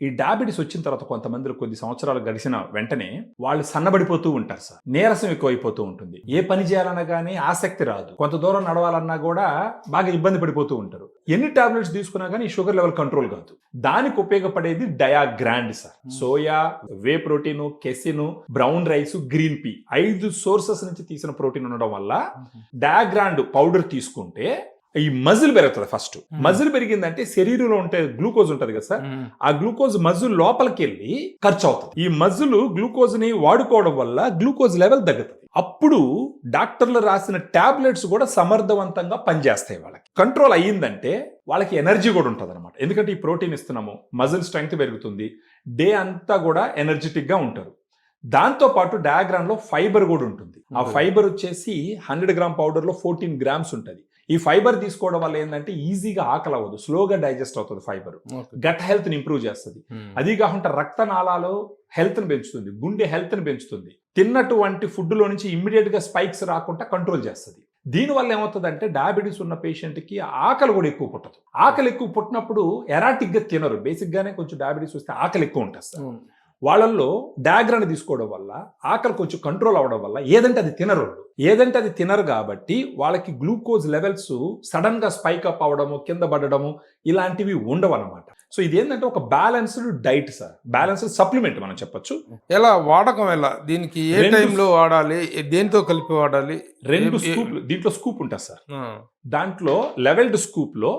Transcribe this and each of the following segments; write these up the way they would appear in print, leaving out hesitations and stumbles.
ఈ డయాబెటీస్ వచ్చిన తర్వాత కొంతమందిలో కొద్ది సంవత్సరాలు గడిచిన వెంటనే వాళ్ళు సన్నబడిపోతూ ఉంటారు సార్. నీరసం ఎక్కువైపోతూ ఉంటుంది. ఏ పని చేయాలన్నా కానీ ఆసక్తి రాదు. కొంత దూరం నడవాలన్నా కూడా బాగా ఇబ్బంది పడిపోతూ ఉంటారు. ఎన్ని టాబ్లెట్స్ తీసుకున్నా కానీ షుగర్ లెవెల్ కంట్రోల్ కాదు. దానికి ఉపయోగపడేది డయాగ్రాండ్ sir. Soya, whey protein, casein, brown rice, green pea 5 sources నుంచి తీసిన ప్రోటీన్ ఉండడం వల్ల డయాగ్రాండ్ పౌడర్ తీసుకుంటే ఈ మజిల్ పెరుగుతుంది. ఫస్ట్ మజిల్ పెరిగిందంటే శరీరంలో ఉంటే గ్లూకోజ్ ఉంటది కదా సార్, ఆ గ్లూకోజ్ మజిల్ లోపలికి వెళ్ళి ఖర్చు అవుతుంది. ఈ మజిల్ గ్లూకోజ్ ని వాడుకోవడం వల్ల గ్లూకోజ్ లెవెల్ తగ్గుతుంది. అప్పుడు డాక్టర్లు రాసిన టాబ్లెట్స్ కూడా సమర్థవంతంగా పనిచేస్తాయి. వాళ్ళకి కంట్రోల్ అయ్యిందంటే వాళ్ళకి ఎనర్జీ కూడా ఉంటుంది అనమాట. ఎందుకంటే ఈ ప్రోటీన్ ఇస్తున్నాము, మజిల్ స్ట్రెంగ్త్ పెరుగుతుంది, డే అంతా కూడా ఎనర్జెటిక్ గా ఉంటారు. దాంతో పాటు డయాగ్రామ్ లో ఫైబర్ కూడా ఉంటుంది. ఆ ఫైబర్ వచ్చేసి 100 గ్రామ్ పౌడర్ లో 14 గ్రామ్స్ ఉంటుంది. ఈ ఫైబర్ తీసుకోవడం వల్ల ఏంటంటే ఈజీగా ఆకలి అవ్వదు, స్లోగా డైజెస్ట్ అవుతుంది. ఫైబర్ గట్ హెల్త్ ని ఇంప్రూవ్ చేస్తుంది. అది కాకుండా రక్తనాళాలు హెల్త్ ని పెంచుతుంది, గుండె హెల్త్ ని పెంచుతుంది. తిన్నటువంటి ఫుడ్ లో నుంచి ఇమ్మీడియట్ గా స్పైక్స్ రాకుండా కంట్రోల్ చేస్తుంది. దీనివల్ల ఏమవుతుందంటే డయాబెటీస్ ఉన్న పేషెంట్ కి ఆకలి కూడా ఎక్కువ పుట్టదు. ఆకలి ఎక్కువ పుట్టినప్పుడు ఎరాటిక్ గా తినరు. బేసిక్ గానే కొంచెం డయాబెటీస్ వస్తే ఆకలి ఎక్కువ ఉంటుంది సార్. వాళ్ళల్లో డయాగ్రామ్ తీసుకోవడం వల్ల ఆకలి కొంచెం కంట్రోల్ అవడం వల్ల ఏదంటే అది తినరు. ఏదంటే అది తినరు కాబట్టి వాళ్ళకి గ్లూకోజ్ లెవెల్స్ సడన్ గా స్పైక్ అప్ అవడము, కింద పడడము ఇలాంటివి ఉండవు అన్నమాట. సో ఇది ఏంటంటే ఒక balanced diet sir, balanced supplement మనం చెప్పొచ్చు. ఎలా వాడకం, ఎలా దీనికి ఏ టైంలో వాడాలి, దేంతో కలిపి వాడాలి? 2 స్కూప్లు దీంట్లో స్కూప్ ఉంటుంది సార్. దాంట్లో లెవెల్డ్ స్కూప్ లో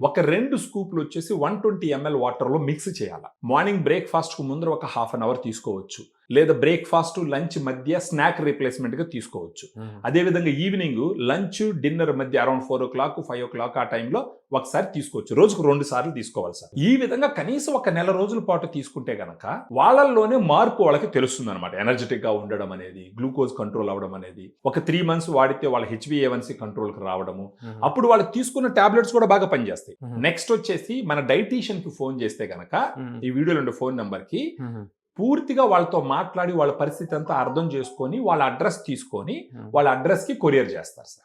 ఒక 2 స్కూప్లు వచ్చేసి 120 ml వాటర్ లో మిక్స్ చేయాలి. మార్నింగ్ బ్రేక్ఫాస్ట్ కు ముందర ఒక ½ an hour తీసుకోవచ్చు, లేదా బ్రేక్ఫాస్ట్ లంచ్ మధ్య స్నాక్ రీప్లేస్మెంట్ గా తీసుకోవచ్చు. అదే విధంగా ఈవినింగ్ లంచ్ డిన్నర్ మధ్య అరౌండ్ 4 o'clock 5 o'clock ఆ టైంలో ఒకసారి తీసుకోవచ్చు. రోజుకు 2 సార్లు తీసుకోవాలి సార్. ఈ విధంగా కనీసం ఒక నెల రోజుల పాటు తీసుకుంటే గనక వాళ్ళల్లోనే మార్పు వాళ్ళకి తెలుస్తుంది అనమాట. ఎనర్జెటిక్ గా ఉండడం అనేది, గ్లూకోజ్ కంట్రోల్ అవడం అనేది. ఒక 3 months వాడితే వాళ్ళ HbA1c కంట్రోల్ కి రావడము, అప్పుడు వాళ్ళకి తీసుకున్న టాబ్లెట్స్ కూడా బాగా పనిచేస్తాయి. నెక్స్ట్ వచ్చేసి మన డైటీషియన్ కి ఫోన్ చేస్తే గనక ఈ వీడియోలో ఉండే ఫోన్ నెంబర్ కి పూర్తిగా వాళ్ళతో మాట్లాడి వాళ్ళ పరిస్థితి అంతా అర్థం చేసుకొని వాళ్ళ అడ్రస్ తీసుకొని వాళ్ళ అడ్రస్ కి కొరియర్ చేస్తారు సార్.